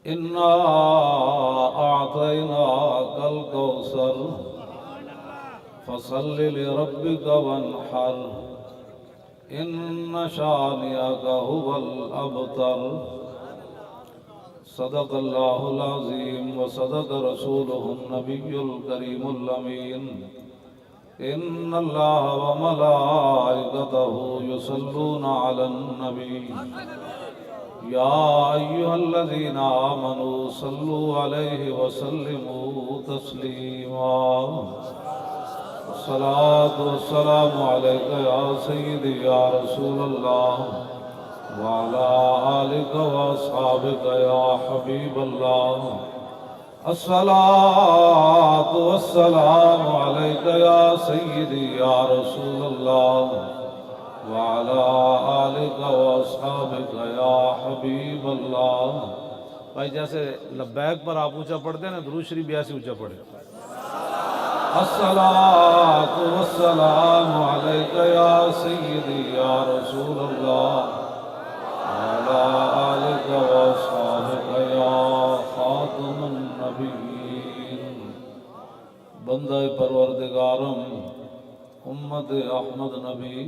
إنا أعطيناك الكوثر فصل لربك وانحر إن شانئك هو الأبتر صدق الله العظيم وصدق رسوله النبي الكريم الأمين إن الله وملائكته يصلون على النبي يا أيها الذين آمنوا صلوا عليه وسلموا تسليما الصلاة والسلام عليك يا سيدي يا رسول الله وعلى آلك وأصحابك يا حبيب الله الصلاة والسلام عليك يا سيدي يا رسول الله وعلى آلك وأصحابك يا حبيب اللہ. بھائی جیسے لبیک پر آپ اونچا پڑھتے ہیں نا، درود شریف بھی ایسے اونچا پڑھے. الصلاة والسلام عليك يا سيدي يا رسول الله وعلى آلك وأصحابك يا خاتم النبيين. بندہ پروردگارم امت احمد نبی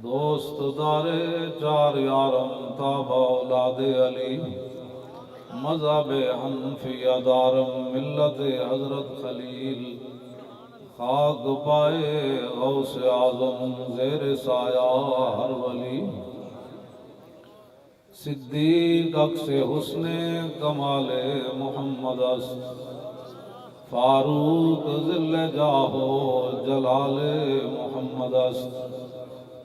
دوست دار چار یارم تابع اولاد علی مذہب حنفیہ دارم ملت حضرت خلیل خاک پائے غوث اعظم زیر سایہ ہر ولی صدیق عکس حسن کمال محمد است فاروق ذل جاہو جلال محمد است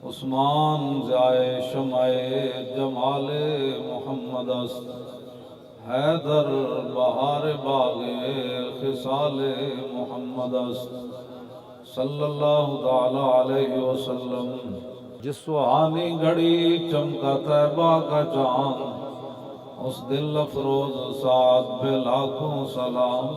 عثمان ضیائے شمع جمال محمد است حیدر بہار باغ خصال محمد است صلی اللہ تعالی علیہ وسلم. جس سہانی گھڑی چمکا طیبہ کا چاند اس دل افروز سعد پہ لاکھوں سلام.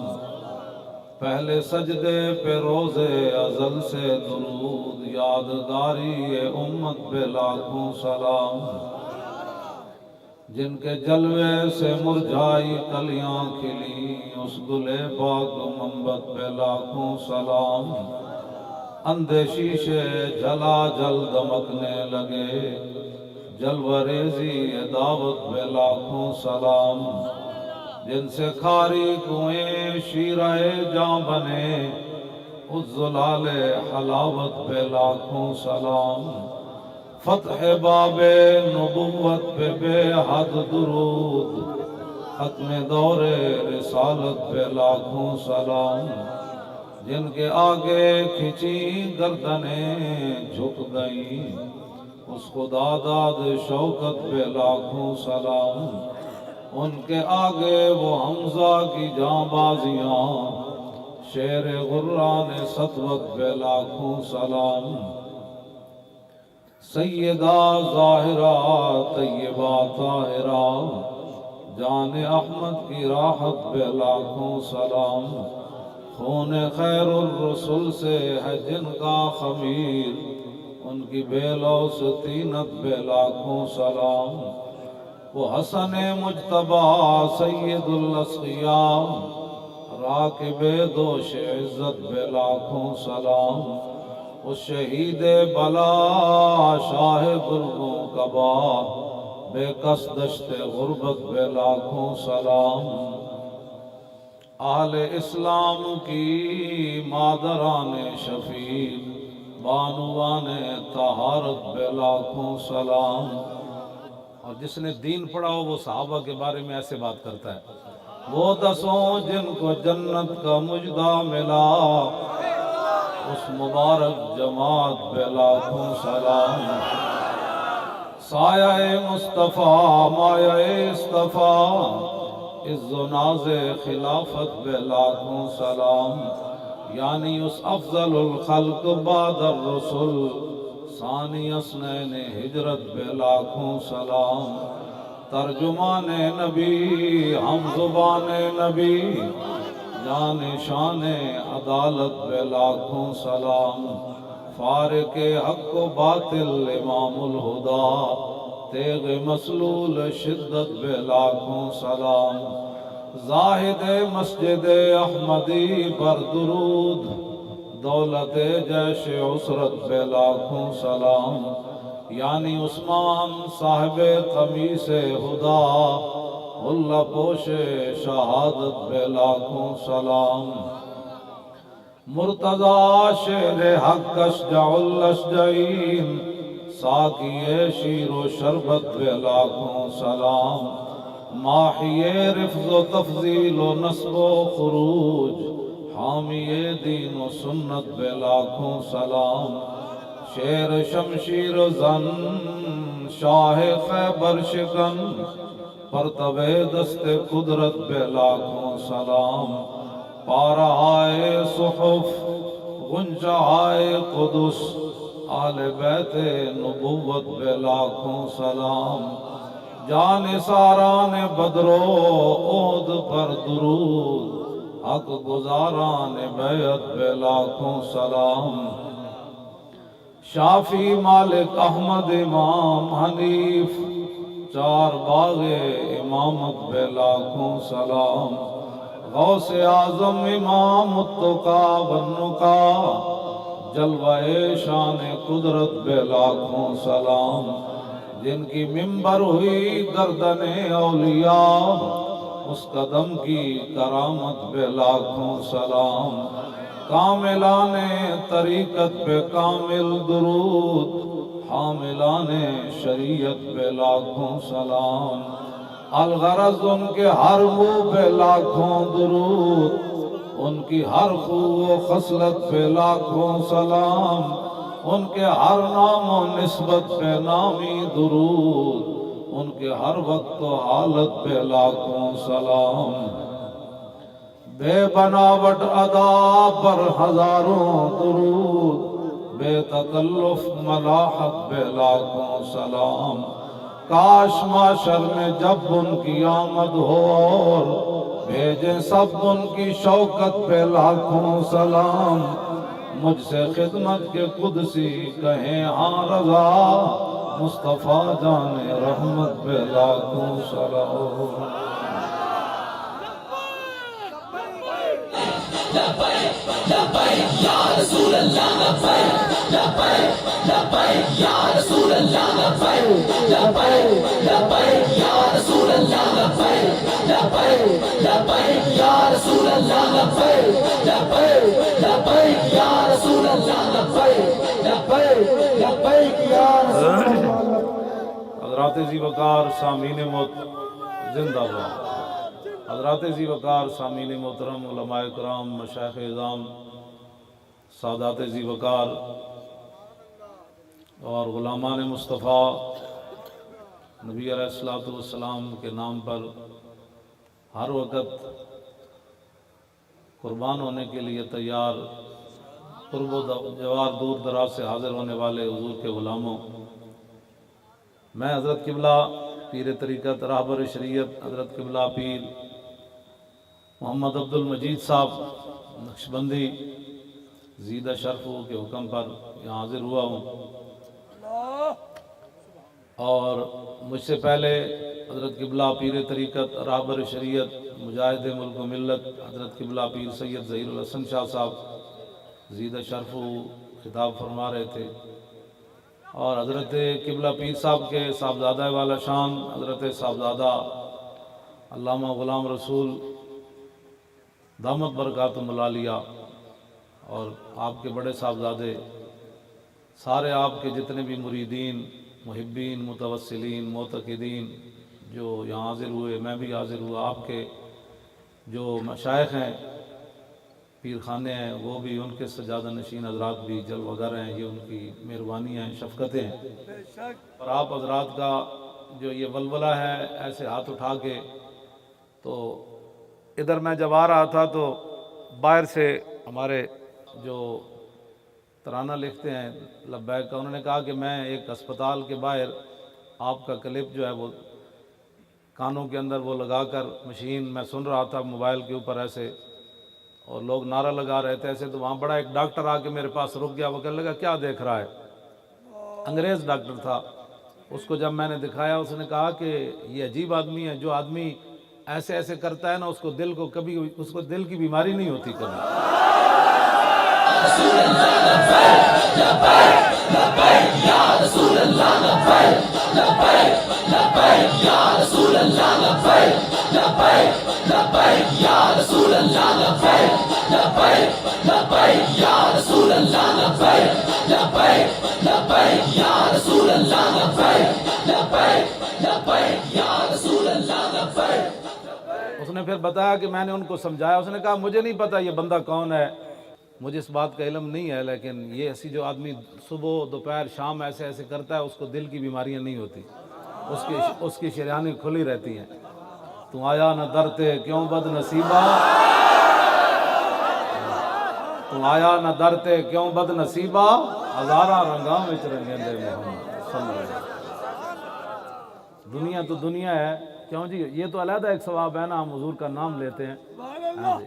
پہلے سجدے پہ روز ازل سے درود یادگاری امت پہ لاکھوں سلام. جن کے جلوے سے مرجھائی کلیاں کھلی اس گلے پاک منبت پہ لاکھوں سلام. اندھے شیشے جلا جل دمکنے لگے جلوہ ریزی دعوت پہ لاکھوں سلام. جن سے کھاری کنویں شیرہ جاں بنے اس زلال حلاوت پہ لاکھوں سلام. فتح باب نبوت پہ بے حد درود ختم دور رسالت پہ لاکھوں سلام. جن کے آگے کھچی گردنیں جھک گئیں اس خدا داد شوکت پہ لاکھوں سلام. ان کے آگے وہ حمزہ کی جاں بازیاں شیر غران سطوت پہ لاکھوں سلام. سیدہ ظاہرہ طیبہ طاہرہ جان احمد کی راحت پہ لاکھوں سلام. خون خیر الرسل سے ہے جن کا خمیر ان کی بے لوث طینت پہ لاکھوں سلام. وہ حسن مجتبی سید الاسقیاء راکب دوش عزت پہ لاکھوں سلام. اس شہید بلا شاہ گرگوں کبا بے کس دشت غربت پہ لاکھوں سلام. اہل اسلام کی مادران شفیع بانوان طہارت پہ لاکھوں سلام. اور جس نے دین پڑھا ہو وہ صحابہ کے بارے میں ایسے بات کرتا ہے. وہ دسوں جن کو جنت کا مجدہ ملا اس مبارک جماعت پہ لاکھوں سلام. سایہ مصطفیٰ مایہ اصطفیٰ عز و ناز خلافت پہ لاکھوں سلام. یعنی اس افضل الخلق بعد الرسل ثانی اثنین ہجرت پہ لاکھوں سلام. ترجمان نبی ہم زبان نبی جان شان عدالت پہ لاکھوں سلام. فارق حق و باطل امام الہدا تیغ مسلول شدت بے لاکھوں سلام، زاہد مسجد احمدی پر درود، دولت جیش عسرت بے لاکھوں سلام، یعنی عثمان صاحب قمیص ہدا، اللہ پوش شہادت بے لاکھوں سلام، مرتضی شیر حق اشجع الاشجعین، ساقی شیر و شربت بے لاکھوں سلام، ماحی رفض و تفضیل و نصب و خروج، حامی دین و سنت بے لاکھوں سلام، شیر شمشیر زن شاہ خیبر شکن، پرتو دست قدرت بے لاکھوں سلام، پارہائے صحف غنچہائے قدس، آل بیت نبوت بے لاکھوں سلام، جان ساران بدر و عہد پر درود، حق گزاران بیعت بے لاکھوں سلام، شافی مالک احمد امام حنیف، چار باغ امامت بے لاکھوں سلام، غوث اعظم امام التقا والنقا، جلوہ شان قدرت بے لاکھوں سلام، جن کی منبر ہوئی گردن اولیاء، اس قدم کی کرامت بے لاکھوں سلام، کاملان طریقت پہ کامل درود، حاملان شریعت پہ لاکھوں سلام، الغرض ان کے ہر منہ پہ لاکھوں درود، ان کی ہر خو و خصلت پہ لاکھوں سلام، ان کے ہر نام و نسبت پہ نامی درود، ان کے ہر وقت و حالت پہ لاکھوں سلام، بے بناوٹ ادا پر ہزاروں درود، بے تکلف ملاحت پہ لاکھوں سلام، کاش معاشر میں جب ان کی آمد ہو اور بھیجیں سب ان کی شوکت پہ لاکھوں سلام، مجھ سے خدمت کے قدسی کہیں ہاں رضا، مصطفیٰ جان رحمت پہ لاکھوں سلام۔ یا رسول اللہ لبیک لبیک لبیک یا رسول اللہ لبیک لبیک لبیک یا رسول اللہ لبیک لبیک لبیک یا رسول اللہ لبیک لبیک لبیک یا رسول اللہ لبیک لبیک لبیک یا رسول اللہ۔ حضرات ذی وقار سامعین زندہ باد، حضرات ذی وقار سامعین محترم، علماء کرام، مشائخ اعظام، سادات ذی وقار اور غلامان مصطفیٰ، نبی علیہ السلام کے نام پر ہر وقت قربان ہونے کے لیے تیار، قرب و جوار دور دراز سے حاضر ہونے والے حضور کے غلاموں، میں حضرت قبلہ پیر طریقت راہبر شریعت حضرت قبلہ پیر محمد عبد المجید صاحب نقشبندی زیدہ شرفو کے حکم پر یہاں حاضر ہوا ہوں، اور مجھ سے پہلے حضرت قبلہ پیر طریقت راہبر شریعت مجاہد ملک و ملت حضرت قبلہ پیر سید ظہیر الحسن شاہ صاحب زیدہ شرفو خطاب فرما رہے تھے، اور حضرت قبلہ پیر صاحب کے صاحبزادہ والا شان حضرت صاحبزادہ علامہ غلام رسول دامت برکاتہم العالیہ اور آپ کے بڑے صاحبزادے، سارے آپ کے جتنے بھی مریدین، محبین، متوسلین، معتقدین جو یہاں حاضر ہوئے، میں بھی حاضر ہوا، آپ کے جو مشائخ ہیں، پیر خانے ہیں، وہ بھی، ان کے سجادہ نشین حضرات بھی جلوہ گر ہیں، یہ ان کی مہربانیاں ہیں، شفقتیں ہیں، اور آپ حضرات کا جو یہ ولولہ ہے ایسے ہاتھ اٹھا کے، تو ادھر میں جب آ رہا تھا تو باہر سے ہمارے جو ترانہ لکھتے ہیں لبیک کا، انہوں نے کہا کہ میں ایک اسپتال کے باہر آپ کا کلپ جو ہے وہ کانوں کے اندر وہ لگا کر مشین میں سن رہا تھا موبائل کے اوپر ایسے، اور لوگ نعرہ لگا رہے تھے ایسے، تو وہاں بڑا ایک ڈاکٹر آ کے میرے پاس رک گیا، وہ کہنے لگا کیا دیکھ رہا ہے؟ انگریز ڈاکٹر تھا، اس کو جب میں نے دکھایا اس نے کہا کہ یہ عجیب آدمی ہے، جو آدمی ایسے ایسے کرتا ہے نا اس کو دل کی بیماری نہیں ہوتی کبھی۔ اس نے پھر بتایا کہ میں نے ان کو سمجھایا، اس نے کہا مجھے نہیں پتا یہ بندہ کون ہے، مجھے اس بات کا علم نہیں ہے، لیکن یہ ایسی جو آدمی صبح دوپہر شام ایسے ایسے کرتا ہے اس کو دل کی بیماریاں نہیں ہوتی، اس کی شریانیں کھلی رہتی ہیں۔ تو آیا نہ درتے کیوں بد نصیبہ، تو آیا نہ درتے کیوں بد نصیبہ، ہزارہ رنگاں وچ رنگیندے محمد صلی اللہ علیہ وسلم۔ دنیا تو دنیا ہے، کیوں جی یہ تو علیحدہ ایک ثواب ہے نا، ہم حضور کا نام لیتے ہیں۔ ہاں جی،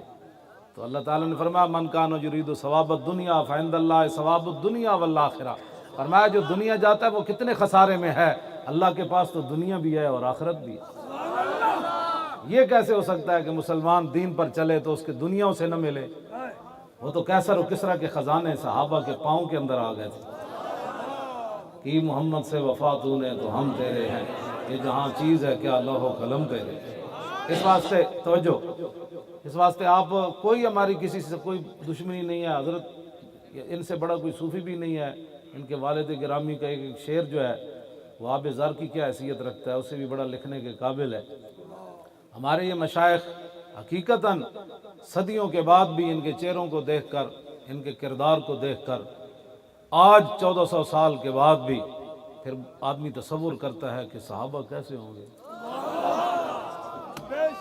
تو اللہ تعالیٰ نے فرمایا من کان یرید ثواب الدنیا فعند اللہ ثواب الدنیا والآخرہ، فرمایا جو دنیا جاتا ہے وہ کتنے خسارے میں ہے، اللہ کے پاس تو دنیا بھی ہے اور آخرت بھی ہے۔ یہ کیسے ہو سکتا ہے کہ مسلمان دین پر چلے تو اس کے دنیا سے نہ ملے؟ وہ تو کیسر و کسرا کے خزانے صحابہ کے پاؤں کے اندر آ گئے تھے۔ کی محمد سے وفا تو نے تو ہم تیرے ہیں، یہ جہاں چیز ہے کیا لوح و قلم تیرے۔ اس واسطے توجہ، اس واسطے آپ کوئی ہماری کسی سے کوئی دشمنی نہیں ہے، حضرت ان سے بڑا کوئی صوفی بھی نہیں ہے، ان کے والد گرامی کا ایک شعر جو ہے وہ آب زر کی کیا حیثیت رکھتا ہے، اس سے بھی بڑا لکھنے کے قابل ہے۔ ہمارے یہ مشائخ حقیقتاً صدیوں کے بعد بھی ان کے چہروں کو دیکھ کر، ان کے کردار کو دیکھ کر، آج 1400 سال کے بعد بھی پھر آدمی تصور کرتا ہے کہ صحابہ کیسے ہوں گے۔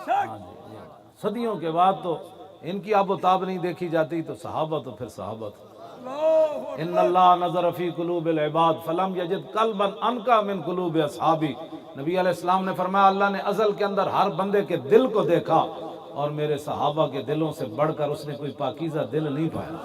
ہاں جی، صدیوں کے بعد تو ان کی آب و تاب نہیں دیکھی جاتی، تو صحابہ تو پھر صحابہ تھا۔ ان اللہ نظر فی قلوب العباد فلم یجد قلبا انقی من قلوب اصحابی، نبی علیہ السلام نے فرمایا اللہ نے ازل کے اندر ہر بندے کے دل کو دیکھا اور میرے صحابہ کے دلوں سے بڑھ کر اس نے کوئی پاکیزہ دل نہیں پایا۔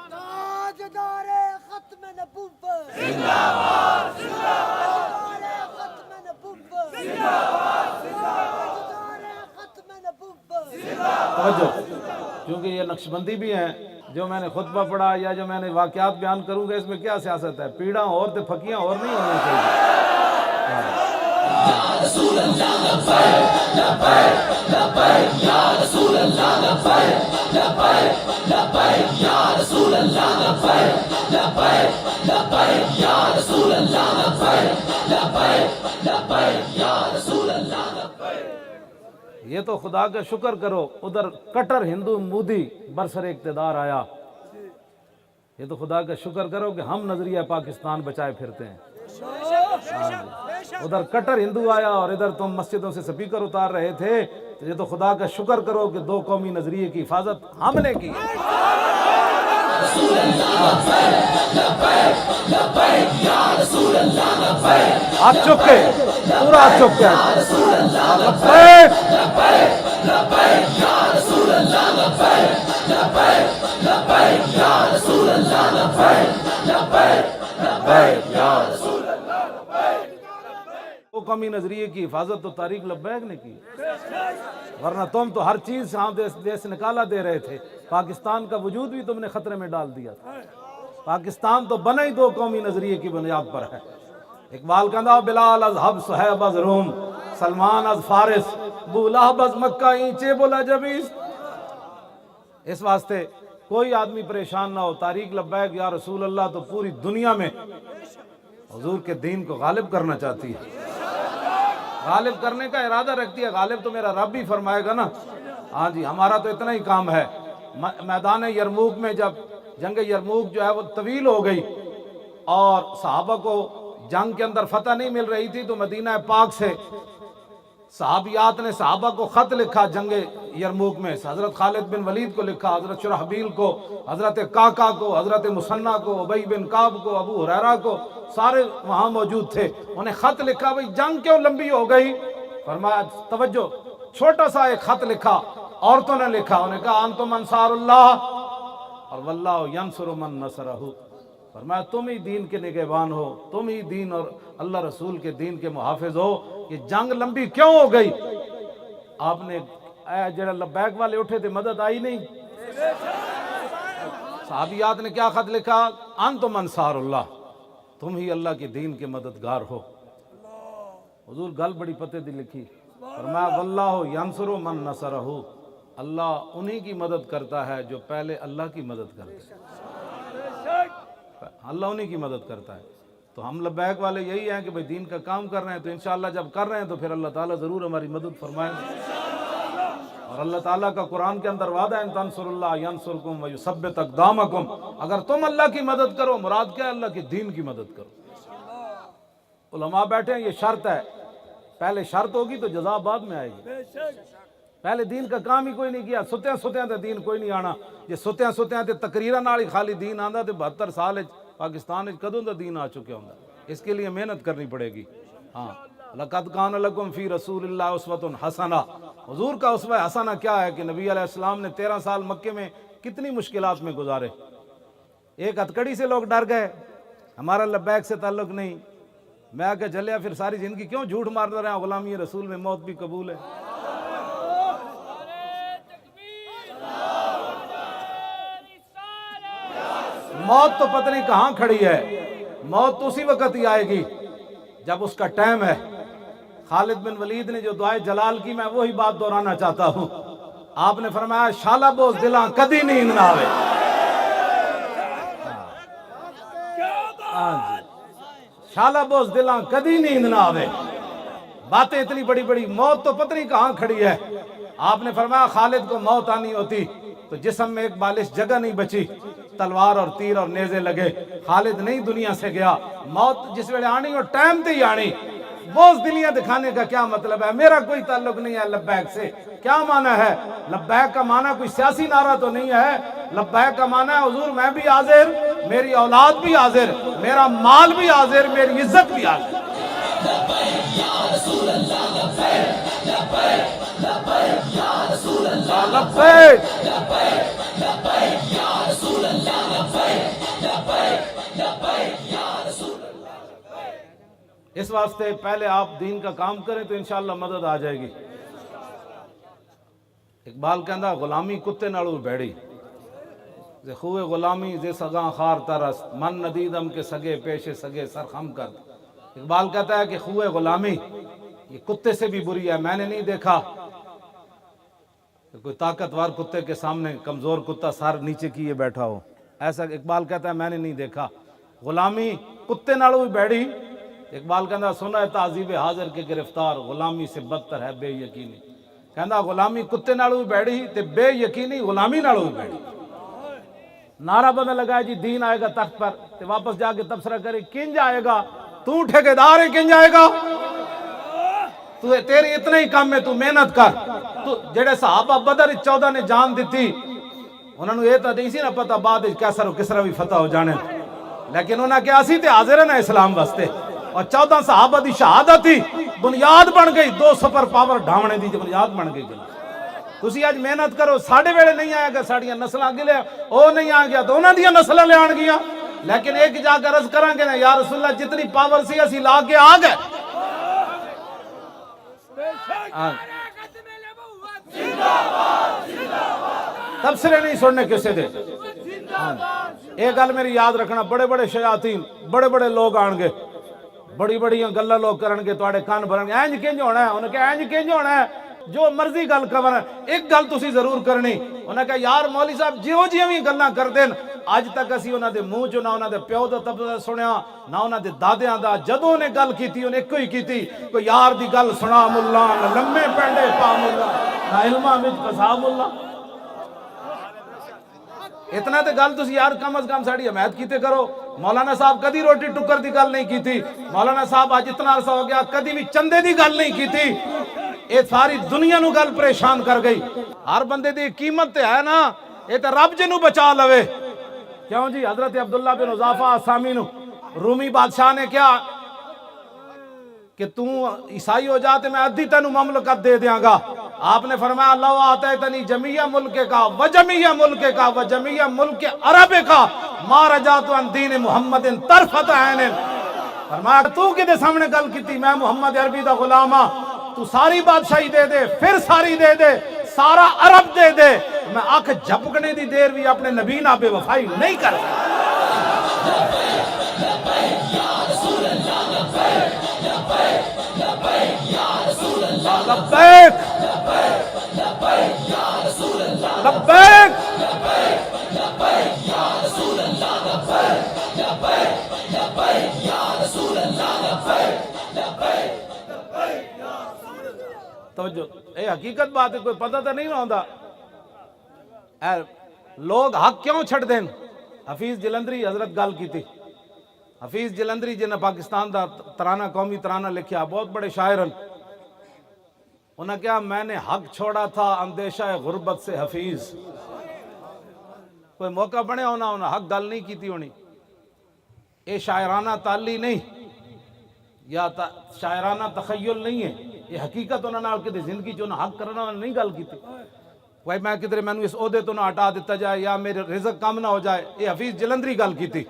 تاجدار ختم نبوت، زندہ باد، زندہ باد، تاجدار ختم نبوت، زندہ باد، زندہ باد، تاجدار ختم نبوت، زندہ باد۔ توجہ، کیونکہ یہ نقشبندی بھی ہیں، جو میں نے خطبہ پڑھا یا جو میں نے واقعات بیان کروں گا اس میں کیا سیاست ہے، پیڑاں اور تے پھکیاں اور نہیں ہونے چاہیے۔ یا رسول اللہ لبیک لبیک لبیک یا رسول اللہ لبیک لبیک لبیک یا رسول اللہ لبیک لبیک لبیک یا رسول اللہ لبیک لبیک لبیک یا رسول اللہ لبیک۔ یہ تو خدا کا شکر کرو، ادھر کٹر ہندو مودی برسر اقتدار آیا، یہ تو خدا کا شکر کرو کہ ہم نظریہ پاکستان بچائے پھرتے ہیں۔ ادھر کٹر ہندو آیا اور ادھر تم مسجدوں سے سپیکر اتار رہے تھے، تو یہ تو خدا کا شکر کرو کہ دو قومی نظریے کی حفاظت ہم نے کی۔ آپ چکے پورا چکے وہ قومی نظریے کی حفاظت تو طارق لبیک نے کی، ورنہ تم تو ہر چیز سے ہاں دیس نکالا دے رہے تھے، پاکستان کا وجود بھی تم نے خطرے میں ڈال دیا تھا۔ پاکستان تو بنا ہی دو قومی نظریے کی بنیاد پر ہے۔ اقبال کہندا بلال از حب صہیب از روم، سلمان از فارس، ابو لہب از مکہ اینچے بولا جبیس۔ اس واسطے کوئی آدمی پریشان نہ ہو، طارق لبیک یا رسول اللہ تو پوری دنیا میں حضور کے دین کو غالب کرنا چاہتی ہے، غالب کرنے کا ارادہ رکھتی ہے۔ غالب تو میرا رب ہی فرمائے گا نا۔ ہاں جی، ہمارا تو اتنا ہی کام ہے۔ میدان یرموک میں جب جنگ یرموک جو ہے وہ طویل ہو گئی اور صحابہ کو جنگ کے اندر فتح نہیں مل رہی تھی، تو مدینہ پاک سے صحابیات نے صحابہ کو خط لکھا جنگ یرموک میں، حضرت خالد بن ولید کو لکھا، حضرت شرحبیل کو، حضرت کاکا کو، حضرت مسنہ کو، ابی بن کعب کو، ابو ہریرہ کو، سارے وہاں موجود تھے۔ انہیں خط لکھا بھئی جنگ کیوں لمبی ہو گئی؟ فرمایا توجہ، چھوٹا سا ایک خط لکھا، عورتوں نے لکھا، انہیں کہا انتم انصار اللہ اور واللہ ینصر من نصرہ، فرمایا تم ہی دین کے نگہبان ہو، تم ہی دین اور اللہ رسول کے دین کے محافظ ہو. یہ جنگ لمبی کیوں ہو گئی؟ آپ نے جڑا لبیک والے اٹھے تھے مدد آئی نہیں. صحابیات نے کیا خط لکھا؟ انتم انصار اللہ، تم ہی اللہ کے دین کے مددگار ہو. حضور گل بڑی پتے دی لکھی، فرمایا واللہ ینصر من نصرہ، اللہ انہی کی مدد کرتا ہے جو پہلے اللہ کی مدد کرتے ہیں. اللہ انہی کی مدد کرتا ہے. تو ہم لبیک والے یہی ہیں کہ بھئی دین کا کام کر رہے ہیں، تو انشاءاللہ جب کر رہے ہیں تو پھر اللہ تعالیٰ ضرور ہماری مدد فرمائیں گے. اور اللہ تعالیٰ کا قرآن کے اندر وعدہ ہے ان تنصر اللہ ینصرکم ویثبت اقدامکم، اگر تم اللہ کی مدد کرو، مراد کیا ہے؟ اللہ کے دین کی مدد کرو. علماء بیٹھے ہیں، یہ شرط ہے، پہلے شرط ہوگی تو جزا بعد میں آئے گی. پہلے دین کا کام ہی کوئی نہیں کیا، ستیاں ستیاں تے دین کوئی نہیں آنا. یہ ستیاں ستیاں تے تقریراں نال ہی خالی دین آندا تے 72 سال پاکستان وچ کدوں دا دین آ چکا ہوندا. اس کے لیے محنت کرنی پڑے گی. ہاں، لقد کان لکم فی رسول اللہ اسوۃ حسنہ. حضور کا اسوہ حسنہ کیا ہے کہ نبی علیہ السلام نے 13 سال مکے میں کتنی مشکلات میں گزارے. ایک ہتکڑی سے لوگ ڈر گئے، ہمارا لبیک سے تعلق نہیں. میں آ کے چلیا پھر ساری زندگی کیوں جھوٹ مارتا رہا؟ غلامی رسول میں موت بھی قبول ہے. موت تو پتہ نہیں کہاں کھڑی ہے، موت تو اسی وقت ہی آئے گی جب اس کا ٹائم ہے. خالد بن ولید نے جو دعائے جلال کی، میں وہی بات دہرانا چاہتا ہوں. آپ نے فرمایا شالا بوز دلاں کدی نیند نہ آوے. شالا بوز دلاں کدی نیند نہ آوے. باتیں اتنی بڑی بڑی، موت تو پتہ نہیں کہاں کھڑی ہے. آپ نے فرمایا خالد کو موت آنی ہوتی تو جسم میں ایک بالش جگہ نہیں بچی، تلوار اور تیر اور نیزے لگے. خالد نہیں دنیا سے گیا. موت جس ویلے آنی اور ٹائم تے ہی آنی. بوز دلیاں دکھانے کا کیا مطلب ہے؟ میرا کوئی تعلق نہیں ہے لبیک سے. کیا معنی ہے لبیک کا؟ معنی کوئی سیاسی نعرہ تو نہیں ہے. لبیک کا معنی ہے حضور میں بھی حاضر، میری اولاد بھی حاضر، میرا مال بھی حاضر، میری عزت بھی حاضر. اس واسطے پہلے آپ دین کا کام کریں تو انشاءاللہ مدد آ جائے گی. اقبال کہندا غلامی کتے نالوں بیڑی، زے خوے غلامی زے سگاں خار ترس، من ندیدم کے سگے پیشے سگے سر خم کر. اقبال کہتا ہے کہ خوے غلامی یہ کتے سے بھی بری ہے. میں نے نہیں دیکھا کہ کوئی طاقتور کتے کے سامنے کمزور کتا سر نیچے کیے بیٹھا ہو. ایسا اقبال کہتا ہے میں نے نہیں دیکھا. غلامی کتے نالوں بھی بیڑی. اقبال کہندا سنا ہے تعذیب حاضر کے گرفتار، غلامی سے بدتر ہے بے یقینی. کہندا غلامی کتے نالوں بھی بیڑی تے بے یقینی غلامی نالوں بھی بیڑی. نعرہ بدل لگا جی دین آئے گا تخت پر، تے واپس جا کے تبصرہ کرے کنج آئے گا؟ تو ٹھیکیدار ہے، کنج آئے گا؟ تو تیری اتنا ہی کام ہے، تو محنت کر. تو جڑے صحابہ بدر 14 نے جان دیتی، انہوں نے یہ تو نہیں سی نہ پتا بعد کیسر و کسرا بھی فتح ہو جانے، لیکن انہوں نے کیا سی تے حاضر ہے نا اسلام واسطے. اور 14 صحابہ دی شہادت ہی بنیاد بن گئی، 2 سپر پاور ڈھاونے دی بنیاد بن گئی. تسی آج محنت کرو، ساڑھے ویلے نہیں آئے گا ساڑھیاں نسلہ آگے لے، او نہیں آ گیا تو انہاں دیاں نسلہ لے آن گیا. لیکن ایک جا کر عرض کریں گے نا یا رسول اللہ جتنی پاور سی اسی لا کے آ گئے. تبصرے نہیں سننے کسے دے. ایک گل میری یاد رکھنا، بڑے بڑے شیاطین، بڑے بڑے لوگ آن گے، بڑی بڑی گلاں لوگ کرن گے، تواڈے کان بھرن گے اینج کنج ہونا ہے. انہوں نے کہا اینج کنج ہونا ہے، جو مرضی گل کرن، ایک گل تسی ضرور کرنی. انہوں نے کہا یار مولوی صاحب جیو جیو بھی گلاں کر دین، اج تک اسی انہاں دے منہ چوں نہ انہاں دے پیو دا تبصرہ سنیا نہ انہاں دے دادیاں دا. جدوں نے گل کیتی انہیں ایک ہی کیتی، کوئی یار دی گل سنا ملا، نہ لمے پینڈے پا ملا، نہ علماں وچ پسا ملا. اتنا تے گل تسی یار کم از کم ساڑی حمایت کیتے کرو. مولانا صاحب کدی روٹی ٹکر دی گل نہیں کیتی. مولانا صاحب آج اتنا عرصہ ہو گیا کدی بھی چندے دی گل نہیں کیتی. یہ ساری دنیا نو گل پریشان کر گئی. ہر بندے دی قیمت تے ہے نا، یہ تے رب جنو بچا لوے. کیوں جی؟ حضرت عبداللہ بن حذافہ اسامی نو رومی بادشاہ نے کیا کہ تو عیسائی ہو جاتے میں ادھی تینو مملکت دے دیاں گا. آپ نے فرمایا اللہ آتیتنی جمیع ملک کا و جمیع ملک کا و جمیع ملک عرب کا ما رجعت عن دین محمد طرفت عین. فرمایا تو کدے سامنے گل کیتی میں محمد عربی دا غلام ہاں, تو ساری بادشاہی دے دے, پھر ساری دے دے, سارا عرب دے دے, میں آنکھ جھپکنے دی دیر بھی اپنے نبی نہ بے وفائی نہیں کر سکتا. لبیک لبیک. توجہ, اے حقیقت بات ہے, کوئی پتہ تو نہیں ہوتا. لوگ حق کیوں چھڑ دیں. حفیظ جلندری حضرت گل کی تھی. حفیظ جلندری جنہیں پاکستان دا ترانہ, قومی ترانہ لکھیا, بہت بڑے شاعر. انہوں نے کہا میں نے حق چھوڑا تھا اندیشہ غربت سے حفیظ. کوئی موقع بنے ہونا, انہوں نے حق گل نہیں کی تھی ہونی. یہ شاعرانہ تعلی نہیں یا شاعرانہ تخیل نہیں ہے, یہ حقیقت انہوں نے کدھر زندگی جو حق کرنا نہیں گل کی تھی. بھائی میں کدھر میں اس عہدے تو نہ ہٹا دیتا جائے یا میرے رزق کم نہ ہو جائے. یہ حفیظ جلندری گل کی تھی.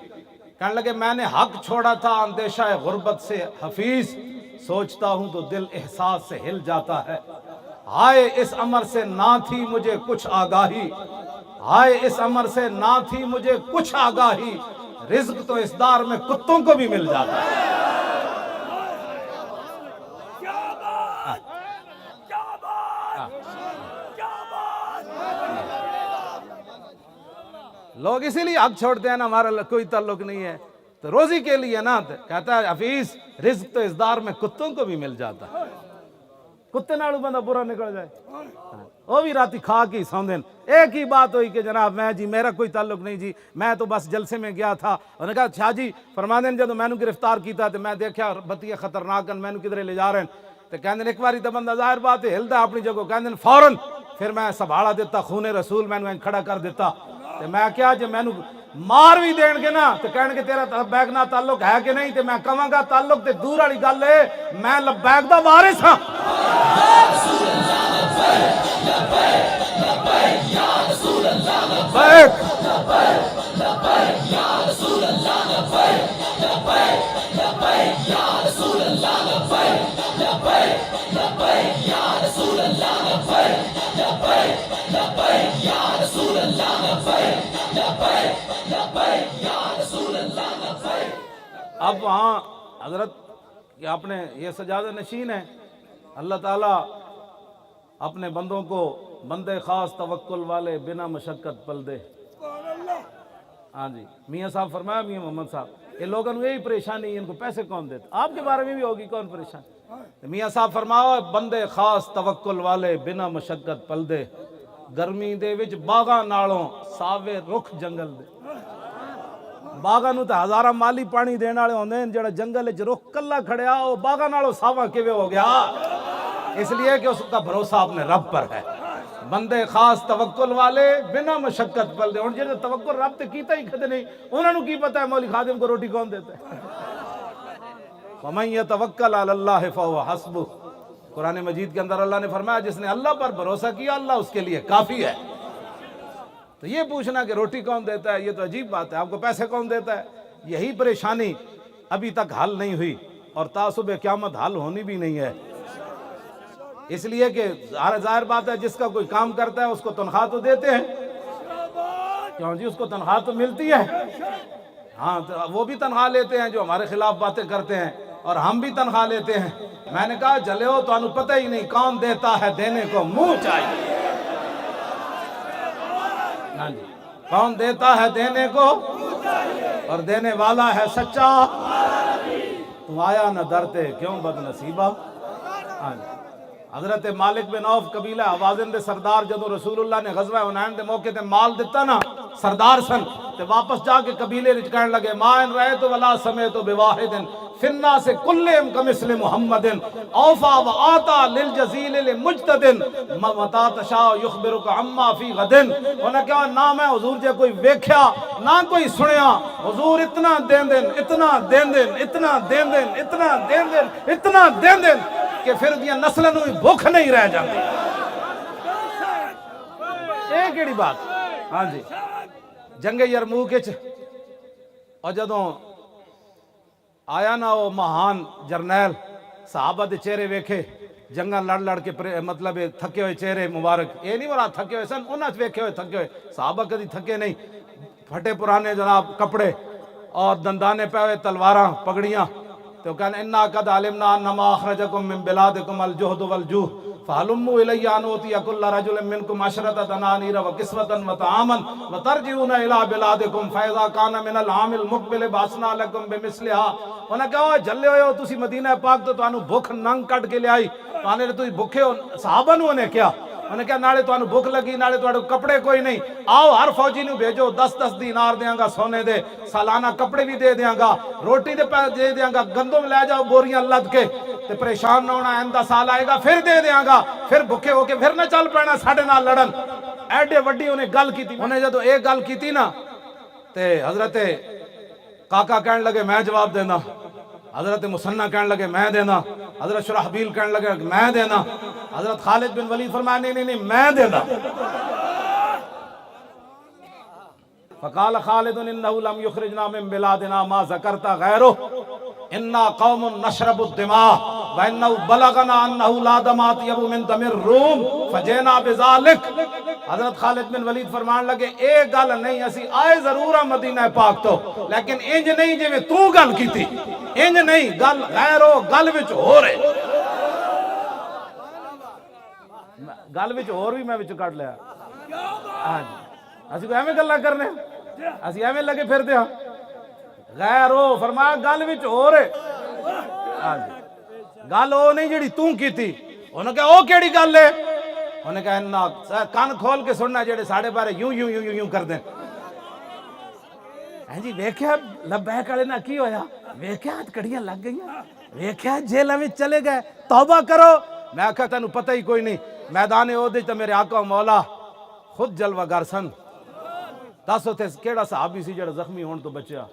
کہنے لگے میں نے حق چھوڑا تھا اندیشہ غربت سے حفیظ, سوچتا ہوں تو دل احساس سے ہل جاتا ہے. ہائے اس امر سے نہ تھی مجھے کچھ آگاہی, ہائے اس امر سے نہ تھی مجھے کچھ آگاہی, رزق تو اس دار میں کتوں کو بھی مل جاتا ہے. لوگ اسی لیے حق چھوڑتے ہیں نا, ہمارا کوئی تعلق نہیں ہے تو روزی کے لیے نا. کہتا ہے حفیظ رزق تو اس دار میں کتوں کو بھی مل جاتا ہے. کتے نالو بندہ برا نکل جائے, وہ بھی راتی کھا کے سو دن. ایک ہی بات ہوئی کہ جناب میں جی میرا کوئی تعلق نہیں جی, میں تو بس جلسے میں گیا تھا. انہوں نے کہا شاہ جی فرما دیں جب میں نے گرفتار کیتا تو میں دیکھا بتیاں خطرناک میں نے کدھر لے جا رہے ہیں. تو کہندے ایک باری تو بندہ ظاہر بات ہے ہلدا اپنی جگہ, کہندے فوراً پھر میں سنبھالا دیتا, خون رسول میں نے کھڑا کر دیتا. تو میں کیا جب میں مار بھی دین گے نا تو کہنے کہ تیرا لبیک نہ تعلق ہے کہ نہیں, تو میں کہاں گا تعلق تے دور والی گل ہے, میں لبیک دا وارث ہاں. اب وہاں حضرت کہ اپنے یہ سجادہ نشین ہے, اللہ تعالیٰ اپنے بندوں کو بندے خاص توکل والے بنا مشقت پل دے. ہاں جی, میاں صاحب فرمایا, میاں محمد صاحب, یہ لوگوں نے یہی پریشانی, ان کو پیسے کون دیتے, آپ کے بارے میں بھی ہوگی کون پریشان. میاں صاحب فرمایا بندے خاص توکل والے بنا مشقت پل دے, گرمی دے وچ باغاں نالوں ساوے رخ جنگل دے. باغاں نو تے ہزاراں مالی پانی دین والے ہوندے ہیں, جڑا جنگل وچ رخ کلا کھڑیا او باغاں نالوں ساواں کیویں ہو گیا, اس لیے کہ اس کا بھروسہ اپنے رب پر ہے. بندے خاص توکل والے بنا مشقت پل دے. ہن جے توکل رب تے کیتا ہی کدے نہیں, انہاں نو کی پتہ ہے مولوی خادم کو روٹی کون دیتا ہے. وَمَن يَتَوَكَّلْ عَلَى اللَّهِ فَهُوَ حَسْبُهُ, قرآن مجید کے اندر اللہ نے فرمایا جس نے اللہ پر بھروسہ کیا اللہ اس کے لیے کافی ہے. تو یہ پوچھنا کہ روٹی کون دیتا ہے یہ تو عجیب بات ہے, آپ کو پیسے کون دیتا ہے, یہی پریشانی ابھی تک حل نہیں ہوئی اور تعصب قیامت حل ہونی بھی نہیں ہے. اس لیے کہ ظاہر بات ہے جس کا کوئی کام کرتا ہے اس کو تنخواہ تو دیتے ہیں, کیوں جی اس کو تنخواہ تو ملتی ہے. ہاں تو وہ بھی تنخواہ لیتے ہیں جو ہمارے خلاف باتیں کرتے ہیں, اور ہم بھی تنخواہ لیتے ہیں. میں نے کہا جلے ہو تو انہوں پتہ ہی نہیں کون دیتا ہے, دینے کو منہ چاہیے. ہاں جی, کون دیتا ہے دینے کو, اور دینے والا ہے سچا. تم آیا نہ ڈرتے کیوں بد نصیبہ. ہاں جی, حضرت مالک بن عوف قبیلہ آوازن دے سردار جدو رسول اللہ نے غزوہ حنین دے موقع تے مال دیتا نا, سردار سن, تے واپس جا کے قبیلے وچ کہنے لگے ما ان رأیت ولا سمیت بواحد فی الناس کلہم کمثل محمد اوفا وآتا للجزیل لمجتد متا تشاء یخبرک عما فی غد. انہوں کہا نہ میں حضور جے کوئی ویکھیا نہ کوئی سنیا, حضور اتنا دین دین اتنا دین دین اتنا دین دین اتنا دین دین اتنا دین دین کہ پھر دیاں نسلوں بھی بھوک نہیں رہ جاتی. ایک ایڑی بات. ہاں جی, جنگ یرموک وچ اور جدوں آیا نا وہ مہان جرنیل صحابہ دے چہرے ویکھے جنگاں لڑ لڑ کے مطلب تھکے ہوئے چہرے مبارک، یہ نہیں مراد تھکے ہوئے سن، انہاں ویکھے ہوئے تھکے ہوئے، صحابہ کدی تھکے نہیں، پھٹے پرانے جناب کپڑے اور دندانے پہ ہوئے تلواراں پگڑیاں، تو کہنے انا قد علمنا انما اخرجکم من بلادکم الجہد والجوع فہلموا الی ان اوتی کل رجل منکم عشرۃ دنانیر وکسوۃ وطعاما وترجعون الی بلادکم فاذا کان من العام المقبل بعثنا لکم بمثلها۔ انہاں کہا جلے ہوئے ہو تسی مدینہ پاک تو تانوں بھوک ننگ کٹ کے لے آئی، تانے تسی بھوکے ہو، صحابہ نو انہیں کیا انہیں کہا نالے تانوں بھوک لگی نالے تواڈے کپڑے کوئی نہیں، آؤ ہر فوجی نو بھیجو 10 دینار دیاں گا سونے دے، سالانہ کپڑے بھی دے دیاں گا، روٹی دے دیاں گا، گندم لے جاؤ بوریاں لد کے تے پریشان نہ ہونا، آئندہ سال آئے گا پھر دے دیاں گا، پھر بھوکے ہو کے پھر نہ چل پینا ساڈے نال لڑن۔ ایڈے وڈی انہیں گل کیتی، انہیں جدو ایک گل کیتی نا تے حضرت کاکا کہنے لگے میں جواب دینا، حضرت مسنہ کہنے لگے میں دینا، حضرت شرحبیل کہنے لگے میں دینا، حضرت خالد بن ولید فرمایا نہیں میں دینا۔ فقال خالد انه لم يخرجنا من بلادنا ما ذكرت غيره انا قوم نشرب الدماء وانه بلغنا انه لا دم اطيب من دم الروم فجئنا بذلك۔ حضرت خالد بن ولید فرمان لگے اے گل نہیں، اسی آئے ضرور ہیں مدینہ پاک تو، لیکن انج نہیں جویں تو گل کیتی، انج نہیں، گل غیر ہو گل وچ ہو رہے، گل وچ اور بھی میں وچ کڈ لیا۔ ہاں جی اسی کو ایویں گلاں کرنے، اسی ایویں لگے پھردے ہاں، غیر ہو فرمایا گل وچ ہو رہے، ہاں جی گل او نہیں جڑی تو کیتی۔ انہوں نے کہا او کیڑی گل ہے؟ انہوں نے کہا کان کھول کے سننا جڑے ساڑھے بارے یوں کر دیں۔ جی ویکھیا لبیک والے نہ کی ہویا، ویکھیا کڑیاں لگ گئیاں، ویکھیا جیلاں وچ چلے گئے، توبہ کرو۔ میں آکھا تینوں پتہ ہی کوئی نہیں، میدان عہد تے میرے آقا و مولا خود جلوہ گر سن۔ دس اتھے کیڑا صحابی سی جڑا زخمی ہون تو بچیا؟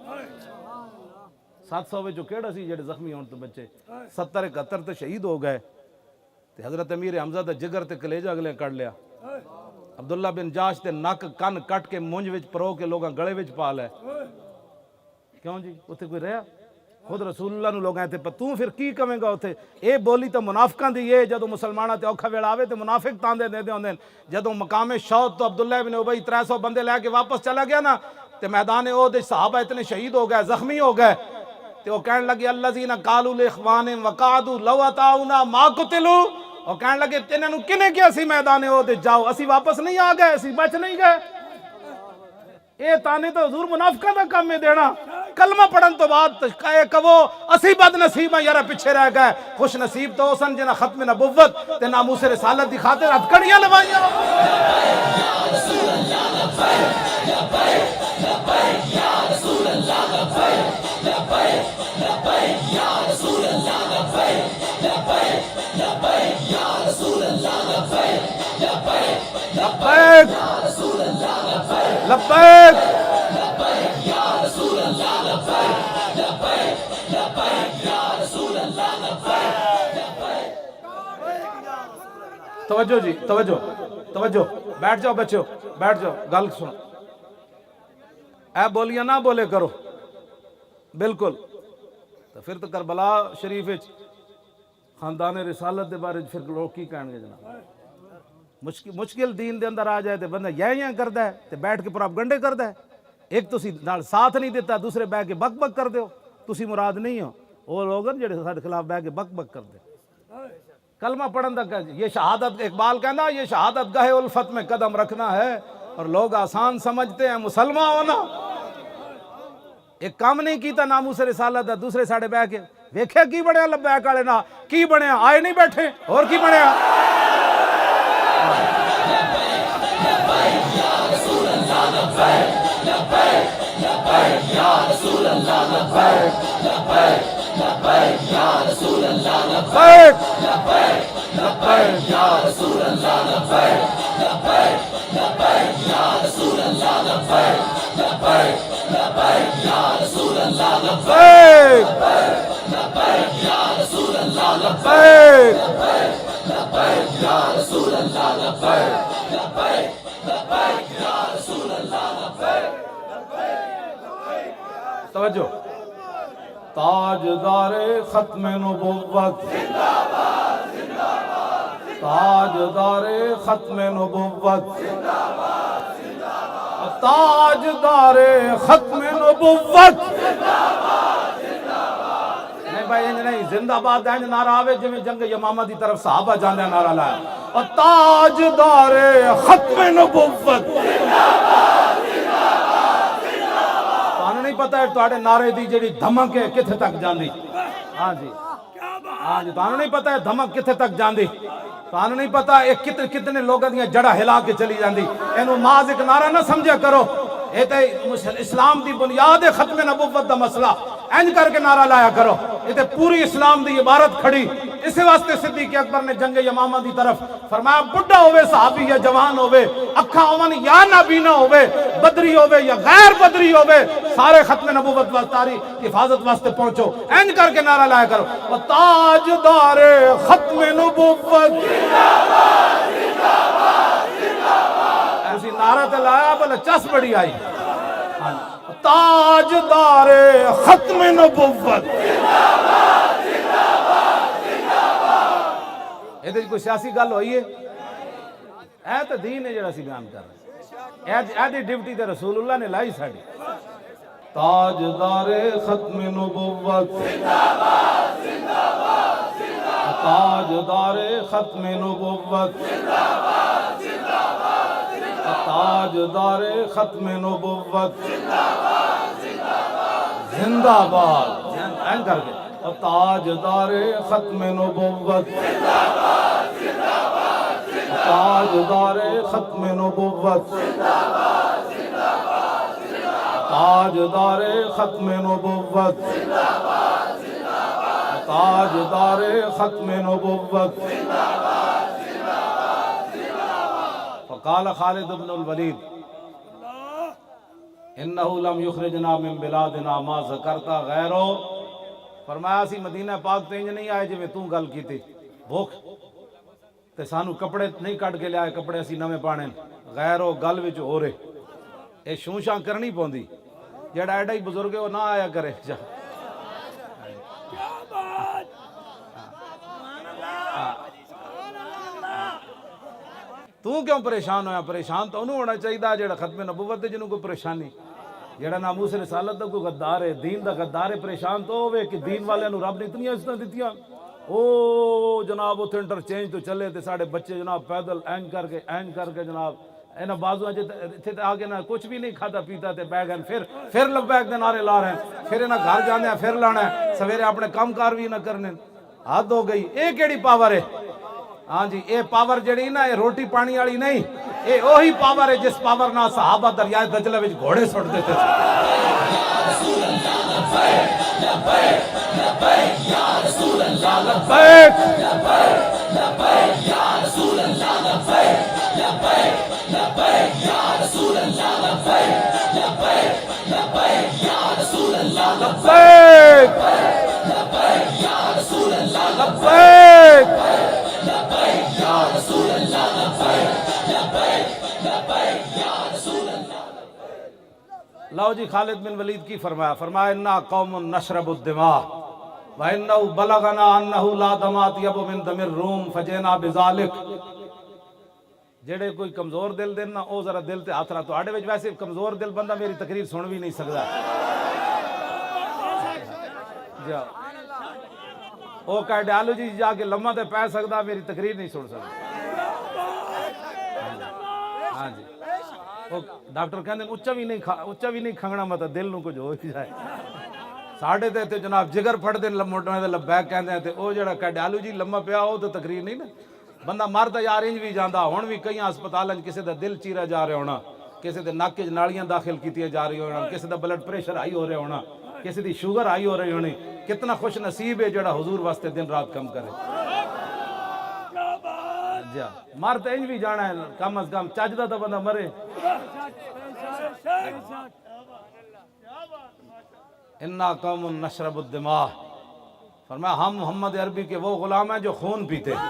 700 وچوں کیڑا سی جڑے زخمی ہون تو بچے؟ 70 71 تے شہید ہو گئے تے حضرت امیر حمزہ دا جگر تے کلیجہ اگلے کر لیا، عبداللہ بن جاش تے نک کن کٹ کے مونج وچ پرو کے لوگاں گڑے وچ پا لے۔ کیوں جی اتھے کوئی رہا؟ خود رسول اللہ نو لوگاں تے تو پھر کی کمیں گا اتھے؟ اے بولی تو منافقاں دی ہے، جدو مسلمانہ تے اوکھا ویڑا آوے تے منافق تاندے دے دے ہوندے، جدو مقام شہد تو عبداللہ بن ابی 300 بندے لے کے واپس چلا گیا نا تے میدان عہد صحابہ اتنے شہید ہو گئے، زخمی ہو گئے تے وہ کہنے لگے الذین قالوا لاخوانہم وقعدوا لو اطاعونا ما قتلوا، اور کہنے لگے انہاں نو کنے کیا سی میدان عہد جاؤ، اسی واپس نہیں آ گئے، اسی بچ نہیں گئے۔ اے تانے تو حضور منافقاں دا کام میں دینا، کلمہ پڑھن تو بعد کہو اسی بد نصیب ہیں یارا پیچھے رہ گئے، خوش نصیب تو سن جنہاں ختم نبوت تے ناموس رسالت دی خاطر ہتھکڑیاں لوائیاں۔ لبیک لبیک توجہ جی توجہ بیٹھ جاؤ بچوں بیٹھ جاؤ، گل سنو، اے بولیاں نہ بولے کرو بالکل۔ تو پھر تو کربلا شریف خاندان رسالت دے بارے پھر لوگ کی کہیں گے جناب؟ مشکل دین دے اندر آ جائے تو بندہ یہ کرتا ہے تو بیٹھ کے پراپگنڈے کرتا ہے، ایک تسی نال ساتھ نہیں دیتا دوسرے بہ کے بک بک کر دیو، تسی مراد نہیں ہو وہ لوگ جڑے سارے خلاف بہ کے بک بک کر دے۔ کلمہ پڑھن دا یہ شہادت، اقبال کہنا یہ شہادت گاہ الفت میں قدم رکھنا ہے، اور لوگ آسان سمجھتے ہیں مسلمان ہونا۔ ایک کام نہیں کیتا ناموس رسالت دا، دوسرے ساڑے بہ کے ویکھیا کی بنیا لبیک والے نا، کی بنیا آئے نہیں بیٹھے اور کی بنیا۔ توجہ، تاجدار ختم نبوت، تاجدار ختم نبوت، تاجدار ختم نبوت. نہیں بھائی انج نہیں، زندہ باد انج نعرہ آوے جی جنگ یمامہ دی طرف صحابہ جانے نعرہ لایا. اور تاجدار ختم نبوت. تانوں نہیں پتہ ہے تواڈے نعرے دی جڑی دھمک ہے کتھے تک جاندی. ہاں جی ہاں جی، تانوں نہیں پتہ ہے دھمک کتھے تک جاندی. تانوں نہیں پتہ ایک کتنے لوگاں دیاں جڑا ہلا کے چلی جاندی. اینو ماز ایک نعرہ نہ سمجھا کرو، اے تے اسلام دی بنیاد ہے ختم نبوت دا مسئلہ. اینج کر کے نعرہ لایا کرو، اے تے پوری اسلام دی عبارت کھڑی. اس واسطے صدیق اکبر نے جنگ یمامہ دی طرف فرمایا بڑھا ہوئے صحابی یا جوان ہوئے، اکھاں ہون یا نابینا ہوئے، بدری ہوئے یا غیر بدری ہوئے، سارے ختم نبوت واسطاری حفاظت واسطے پہنچو. اینج کر کے نعرہ لایا کرو، و تاجدار ختم نبوت. اسی نعرہ تے لایا بلے چس بڑی آئی. تاجدار ختم نبوت. یہ کوئی سیاسی گل ہوئی ہے؟ اے تو دین ہے جڑا سی بیان کر رہے ہیں. اے دی ڈیوٹی تے رسول اللہ نے لائی ساڑی. تاجدار ختم نبوت، تاجدار ختم نبوت، تاجدار ختم نبوت زندہ باد. این کر کے تاجدار ختم نبوت، تاجدار ختم نبوت، تاجدار ختم نبوت، تاجدار ختم نبوت. فقال خالد بن الولید انہو لم یخرجنا من بلادنا ما ذکرتا غیرو. فرمایا سی مدینہ پاک تے انج نہیں آئے جو تو گل کی تھی بھوک تے سانو کپڑے نہیں کٹ کے لے آئے، کپڑے اسی نویں پانے غیرو گل وچ ہو رہے. اے شونشاں کرنی پوندی، جڑا ایڈا ہی بزرگ ہے وہ نہ آیا کرے. تو کیوں پریشان ہویا؟ پریشان تو انہوں ہونا چاہیے جڑا ختم نبوت دے جنہوں کوئی پریشانی، جڑا ناموس رسالت دا کوئی غدار ہے، دین دا غدار ہے. پریشان تو ہوئے کہ دین والے نو رب نے اتنی عزتاں دتیاں. او جناب اتھے انٹرچینج تو چلے تے ساڑے بچے جناب پیدل اینج کر کے جناب انہاں بازو اتھے تے آگے نہ کچھ بھی نہیں کھاتا پیتا تے بیگ ہیں پھر لبیک دے نعرے لا رہے ہیں، پھر انہاں گھر جانے ہیں پھر لانا ہے، سویرے اپنے کام کار بھی نہ کرنے. حد ہو گئی. اے کیڑی پاور ہے؟ ہاں جی اے پاور جڑی نا اے روٹی پانی والی نہیں، اے وہی پاور ہے جس پاور نہ صحابہ دریائے دجلہ وچ گھوڑے سٹ دیتے تھے. لو جی خالد بن ولید کی فرمایا، فرمایا انا قوم نشرب الدماء وانه بلغنا انه لا دماء اطيب من دم الروم فجئنا بذلك. جڑے کوئی کمزور دل دن نا او ذرا دل تے ہاتھ رکھ. تواڈے وچ ویسے کمزور دل بندہ میری تقریر سن بھی نہیں سکدا. جا او کارڈیالوجی جا کے لمحہ تے پے سکدا، میری تقریر نہیں سن سکدا. ہاں جی ڈاکٹر کہندے اچا بھی نہیں کھنگنا مطلب دل نو کچھ ہو ہی جائے. ساڑھے تے جناب جگر پھڑ دے موٹنے دے لبیک کہندے ہیں تے او جڑا کارڈیالوجی لمحہ پیا او تے تقریر نہیں نا. بندہ مرتا یار انج بھی جاندا. ہن بھی کئی ہسپتالاں کسے دا دل چیرا جا رہا ہونا، کسے دے نک وچ نالیاں داخل کیتیاں جا رہی ہونا، کسے دا بلڈ پریشر ہائی ہو رہا ہونا، کسے دی شوگر ہائی ہو رہی ہونی. کتنا خوش نصیب ہے جڑا حضور واسطے دن رات کم کرے. جا مرد انج بھی جانا ہے کم از کم چاجدہ تا بندہ مرے. انا قوم نشرب الدماء. فرمایا ہم محمد عربی کے وہ غلام ہیں جو خون پیتے ہیں.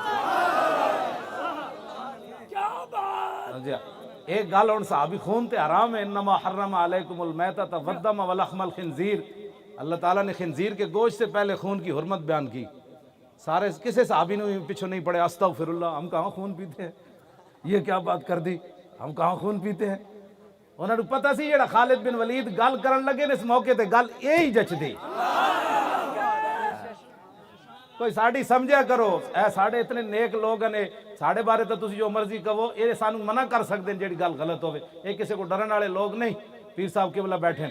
ایک گل ہن صحابی خون تے حرام ہے، انما حرم علیکم المیتۃ والدم ولحم الخنزیر، اللہ تعالیٰ نے خنزیر کے گوشت سے پہلے خون کی حرمت بیان کی. سارے کسے صحابی نے پیچھے نہیں پڑے استغفر اللہ ہم کہاں خون پیتے ہیں، یہ کیا بات کر دی، ہم کہاں خون پیتے ہیں. انہوں نے پتہ سی جڑا خالد بن ولید گل کرن لگے نے اس موقع تے گل یہی جچ دی. کوئی ساڑی سمجھا کرو، اے ساڑے اتنے نیک لوگ ہیں، ساڑے بارے تو تسی جو مرضی کہو، یہ سانو منع کر سکتے ہیں جڑی گل غلط ہوئے. یہ کسی کو ڈرن والے لوگ نہیں. پیر صاحب قبلہ بیٹھے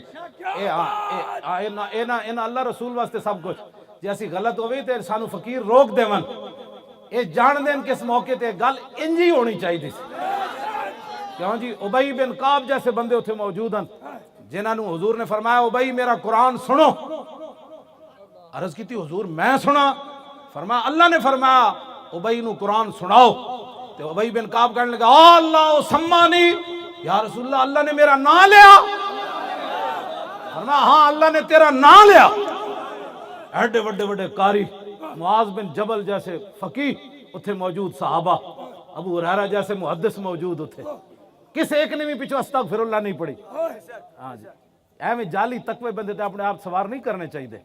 اینا اللہ رسول واسطے سب کچھ، جی اسی غلط ہوئی تو سانو فقیر روک دے ون، یہ جان دین کس موقع تے گل انجی ہونی چاہیے دی. کیوں جی ابئی بن کعب جیسے بندے اتنے موجود ہیں جنہاں نو حضور نے فرمایا ابئی میرا قرآن سنو. عرض کی تھی حضور میں سنا؟ فرمایا اللہ نے فرمایا ابئی نو قرآن سناؤ. تو ابئی بن کعب کہنے لگا اللہ سمانی، یا رسول اللہ اللہ نے میرا نام لیا؟ فرمایا ہاں اللہ نے تیرا نام لیا. ایڈے وڈے وڈے قاری، معاذ بن جبل جیسے فقیہ اتھے موجود، صحابہ ابو ہریرہ جیسے محدث موجود اتھے، کس ایک نے بھی پیچھے استغفر اللہ نہیں پڑھی. ہاں جی ایویں جعلی تقوی بندے تے اپنے آپ سوار نہیں کرنے چاہیے.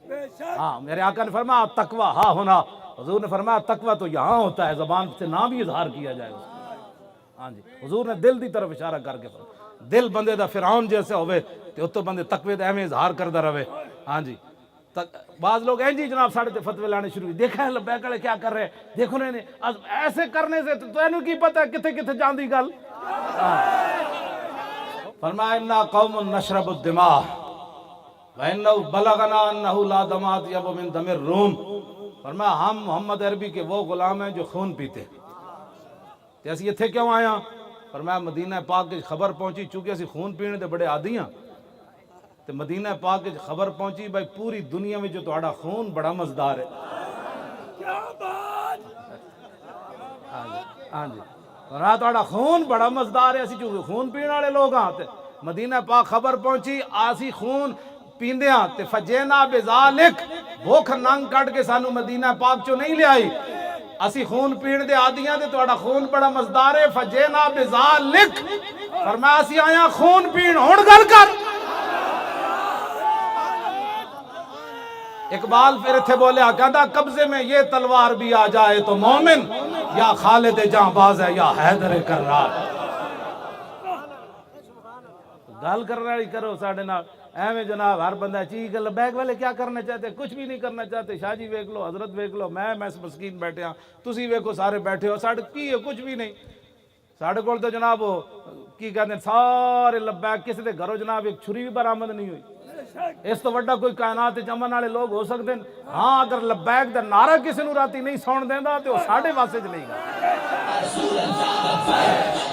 ہاں میرے آقا نے فرمایا تقوی ہاں ہونا، حضور نے فرمایا تقوی تو یہاں ہوتا ہے، زبان سے نہ بھی اظہار کیا جائے اس کا. ہاں جی حضور نے دل دی طرف اشارہ کر کے فرمایا دل بندے دا فرعون جیسے ہوئے تے اتو بندے تقوی دا ایویں اظہار کردا رہے. ہاں جی بعض لوگ ہیں جی جناب ساڑھے تے فتوے لانے شروع ہوئی، دیکھا ہے لبیک والے کیا کر رہے ہیں، دیکھو نے ایسے کرنے سے تو اینو کی پتہ ہے کتھے کتھے جاندی گل. فرمایا انا قوم نشرب الدماء وانه بلغنا انه لا دم اطيب من دم الروم. فرمایا ہم محمد عربی کے وہ غلام ہیں جو خون پیتے. تے اسی ایتھے کیوں آیا؟ فرمایا مدینہ پاک کی خبر پہنچی، چونکہ اسی خون پینے دے بڑے عادی ہیں، تے مدینہ پاک کی خبر پہنچی بھائی پوری دنیا میں جو تہاڈا خون بڑا مزدار ہے. کیا بات! ہاں جی رات تہاڈا خون بڑا مزدار ہے، اسی جو خون پینے والے لوگ ہاں. تے مدینہ پاک خبر پہنچی آسی خون پیندیاں تے فجینا بذالک، بھوک ننگ کٹ کے سانو مدینہ پاک چو نہیں لے آئی، اسی خون پین دے آدیاں تے تہاڈا خون بڑا مزدار ہے. فجینا بذالک فرمایا اسی آیا خون پین. ہن گل کر. اقبال پھر تھے بولے کہتا قبضے میں یہ تلوار بھی آ جائے تو مومن یا خالد جاں باز ہے یا حیدر کرار. گل کرنا ہی کرو ساڑھے نال ایویں جناب ہر بندہ چیز لبیک والے کیا کرنا چاہتے، کچھ بھی نہیں کرنا چاہتے. شاہ جی ویکھ لو، حضرت ویکھ لو، میں مسکین بیٹھے ہاں، تسی ویکھو سارے بیٹھے ہو، ساڑھے کی ہے کچھ بھی نہیں. ساڑھے کول تو جناب کی کہتے ہیں سارے لبیک، کسی دے گھروں جناب ایک چھری بھی برآمد نہیں ہوئی. اس تو وڈا کوئی کائنات جمن والے لوگ ہو سکتے ہیں. ہاں اگر لبیک دا نعرہ کسی نو راتی نہیں سون دیندا تے او ساڈے واسطے چ نہیں گا.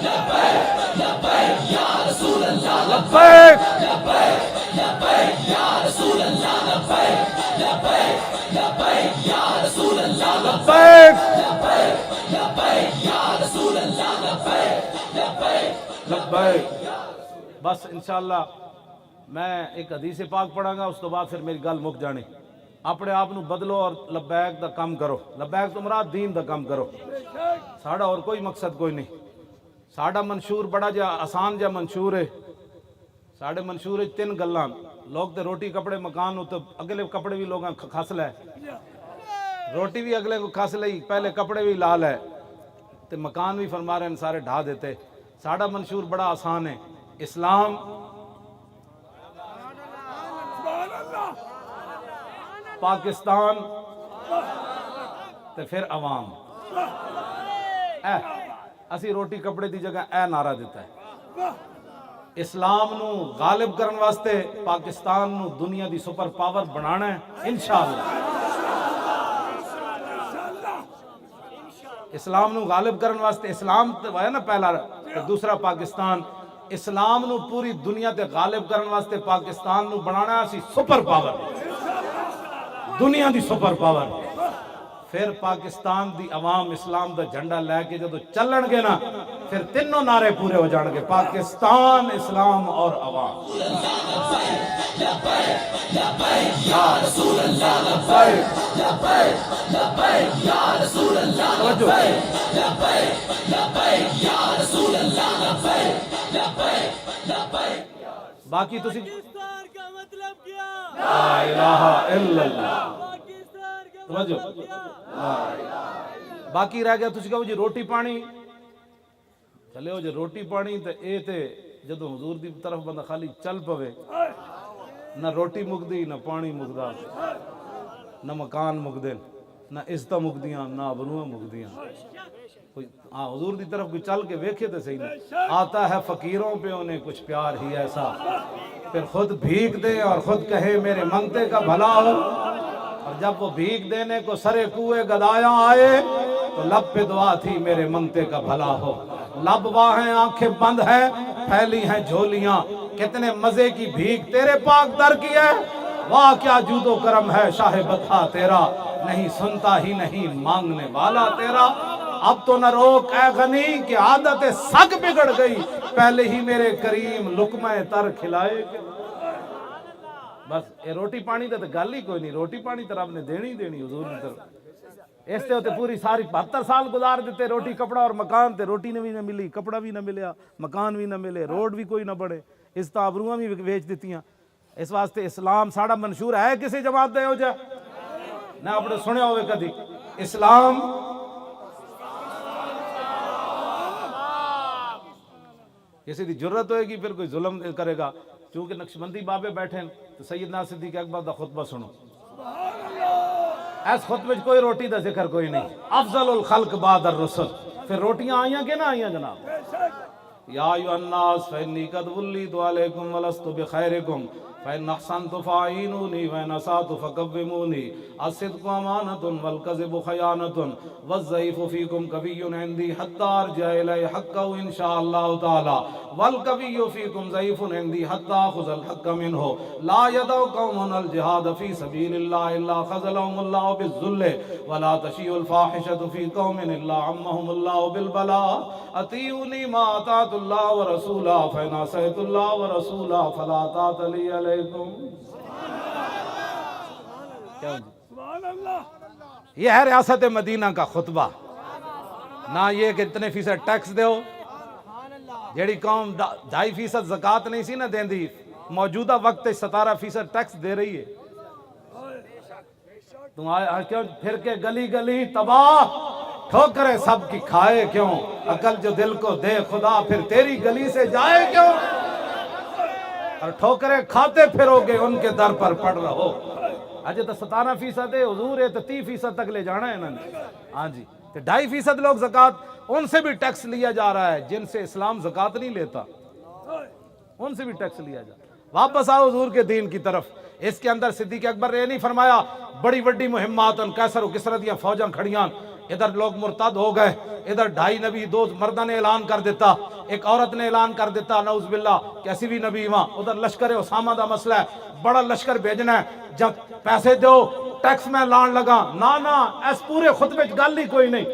لبیک لبیک یا رسول اللہ، لبیک لبیک لبیک یا رسول اللہ، لبیک لبیک لبیک یا رسول اللہ، لبیک لبیک لبیک. بس انشاءاللہ میں ایک حدیث پاک پڑھاں گا، اس تو بعد پھر میری گل مک جانی. اپنے آپ نو بدلو اور لبیک دا کام کرو. لبیک تو مراد دین دا کام کرو. ساڑا اور کوئی مقصد کوئی نہیں. ساڑا منشور بڑا جا آسان جا منشور ہے. ساڑے منشور ہے 3 گلاں. لوگ تے روٹی کپڑے مکان ہو تو اگلے کپڑے بھی لوگاں کھس لے، روٹی بھی اگلے کو کھس لئی، پہلے کپڑے بھی لال ہے تے مکان بھی فرما رہے ہیں سارے ڈھا دیتے. ساڑا منشور بڑا آسان ہے، اسلام پاکستان تے پھر عوام. اسی روٹی کپڑے دی جگہ اے نعرہ دیتا ہے. اسلام نو غالب کرن واسطے پاکستان نو دنیا دی سپر پاور بنانا ہے انشاءاللہ. اسلام نو غالب کرن واسطے اسلام تے ہے نا پہلا، دوسرا پاکستان. اسلام نو پوری دنیا تے غالب کرن واسطے پاکستان نو بنانا ہے اسی سپر پاور، دنیا دی سپر پاور. پھر پاکستان دی عوام اسلام دا جھنڈا لے کے جدو چلن گے نا پھر تینوں نعرے پورے ہو جان گے، پاکستان، اسلام اور عوام. یا رسول اللہ لبیک لبیک لبیک یا رسول اللہ لبیک لبیک لبیک یا رسول اللہ لبیک باقی تسی پاکستان کا مطلب کیا؟ لا الہ الا اللہ پاکستان کا توجہ مطلب کیا؟ باقی رہ گیا تسی کہو جی روٹی پانی چلے ہو جی روٹی پانی تے اے تے جدو حضور دی طرف بندہ خالی چل پوے نہ روٹی مکدی نہ پانی مکدا نہ مکان مکدے نہ عزتاں مکدیاں نہ آبروئیں مکدیاں حضور دی طرف کوئی چل کے ویکھے تو صحیح نہیں آتا ہے فقیروں پہ انہیں کچھ پیار ہی ایسا پھر خود بھیک دے اور خود کہے میرے منگتے کا بھلا ہو اور جب وہ بھیک دینے کو سرے کوئے گدایاں آئے تو لب پہ دعا تھی میرے منگتے کا بھلا ہو لب واہیں آنکھیں بند ہیں پھیلی ہیں جھولیاں کتنے مزے کی بھیک تیرے پاک در کی ہے واہ کیا جود و کرم ہے شاہ بطحا تیرا نہیں سنتا ہی نہیں مانگنے والا تیرا اب تو نہ روک اے غنی کہ عادت سگ بگڑ گئی پہلے ہی میرے کریم لقمہ تر کھلائے بس اے روٹی پانی تے گل ہی کوئی نہیں روٹی پانی تے رب نے دینی دینی حضور کی طرف اس تے ہوتے پوری ساری 72 سال گزار دیتے روٹی کپڑا اور مکان تے روٹی بھی نہ ملی کپڑا بھی نہ ملیا مکان بھی نہ ملے روڈ بھی کوئی نہ بڑے اس تابروਆਂ بھی ویچ دیتیاں اس واسطے اسلام ساڑا منشور ہے کسی جماعت دے ہو جا نہ اپنے سنے ہوئے کدی اسلام کسی دی جرت ہوئے گی پھر کوئی ظلم کرے گا چونکہ نقشبندی بابے بیٹھے ہیں تو سیدنا صدیق اکبر دا خطبہ سنو اس خطبے کوئی روٹی دا ذکر کوئی نہیں افضل الخلق بعد الرسل پھر روٹیاں آئیاں کہ نہ آئیاں جناب یا ایھا الناس فإنی قد ولیت علیکم ولست بخیرکم فإن أحسنت فأعینونی وإن أسأت فقومونی الصدق امانۃ والکذب خیانۃ والضعیف فیکم قوی عندی حتی ارجع الی حقہ ان شاء اللہ تعالی والقوی فیکم ضعیف عندی حتی آخذ الحق منہ لا یدع قوم الجہاد فی سبیل اللہ الا خذلهم اللہ بالذل ولا تشیع الفاحشۃ فی قوم الا عمهم اللہ بالبلاء اطیعونی ما اطاعت اللہ ورسولہ فإن عصیت اللہ ورسولہ فلا طاعۃ لی علیکم یہ ہے ریاست مدینہ کا خطبہ نہ یہ کہ اتنے فیصد ٹیکس دیو جیڑی قوم 2.5% زکاة نہیں سی نہ دین دی موجودہ وقت 17% ٹیکس دے رہی ہے تم آئے کیوں پھر کے گلی گلی تباہ ٹھوکریں سب کی کھائے کیوں عقل جو دل کو دے خدا پھر تیری گلی سے جائے کیوں اور ٹھوکریں کھاتے پھرو گے ان کے در پر پڑ رہو اجے تو 17% ہے حضور ہے تو 30% تک لے جانا ہے انہوں نے ہاں جی 2.5% لوگ زکاة ان سے بھی ٹیکس لیا جا رہا ہے جن سے اسلام زکاة نہیں لیتا ان سے بھی ٹیکس لیا جا رہا ہے واپس آؤ حضور کے دین کی طرف اس کے اندر صدیق اکبر نے نہیں فرمایا بڑی بڑی مہمات کیسر و کسرہ دیاں فوجاں کھڑیاں ادھر لوگ مرتد ہو گئے ادھر 2.5 نبی 2 مردہ نے اعلان کر دیتا ایک عورت نے اعلان کر دیتا نعوذ باللہ کیسی بھی نبی وہاں ادھر لشکر اسامہ دا مسئلہ ہے بڑا لشکر بھیجنا ہے جب پیسے دو ٹیکس میں لان لگا نا اس پورے خطبے گل ہی کوئی نہیں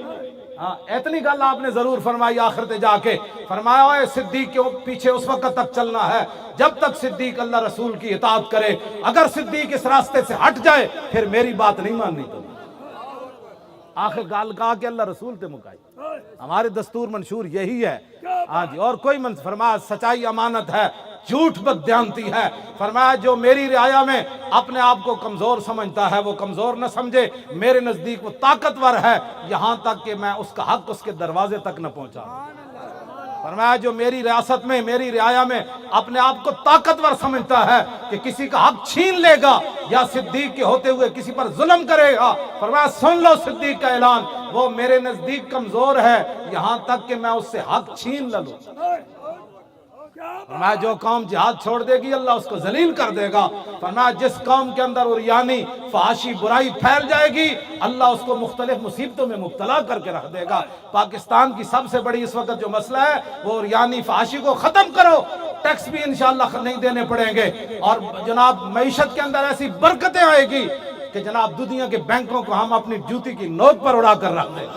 اتنی گل آپ نے ضرور فرمائی آخر تے جا کے فرمایا ہوئے صدیق کے پیچھے اس وقت تک چلنا ہے جب تک صدیق اللہ رسول کی اطاعت کرے اگر صدیق اس راستے سے ہٹ جائے پھر میری بات نہیں ماننی تو آخر گال کہا کہ اللہ رسول تے مکائی ہمارے دستور منشور یہی ہے ہاں جی اور کوئی فرمایا سچائی امانت ہے جھوٹ بددیانتی ہے فرمایا جو میری رعایا میں اپنے آپ کو کمزور سمجھتا ہے وہ کمزور نہ سمجھے میرے نزدیک وہ طاقتور ہے یہاں تک کہ میں اس کا حق اس کے دروازے تک نہ پہنچا فرمایا جو میری ریاست میں میری رعایا میں اپنے آپ کو طاقتور سمجھتا ہے کہ کسی کا حق چھین لے گا یا صدیق کے ہوتے ہوئے کسی پر ظلم کرے گا فرمایا سن لو صدیق کا اعلان وہ میرے نزدیک کمزور ہے یہاں تک کہ میں اس سے حق چھین لوں فرمایا جو قوم جہاد چھوڑ دے گی اللہ اس کو ذلیل کر دے گا فرمایا جس قوم کے اندر عریانی فحاشی برائی پھیل جائے گی اللہ اس کو مختلف مصیبتوں میں مبتلا کر کے رکھ دے گا پاکستان کی سب سے بڑی اس وقت جو مسئلہ ہے وہ عریانی فحاشی کو ختم کرو ٹیکس بھی انشاءاللہ نہیں دینے پڑیں گے اور جناب معیشت کے اندر ایسی برکتیں آئے گی کہ جناب دنیا کے بینکوں کو ہم اپنی جوتی کی نوک پر اڑا کر رکھ دیں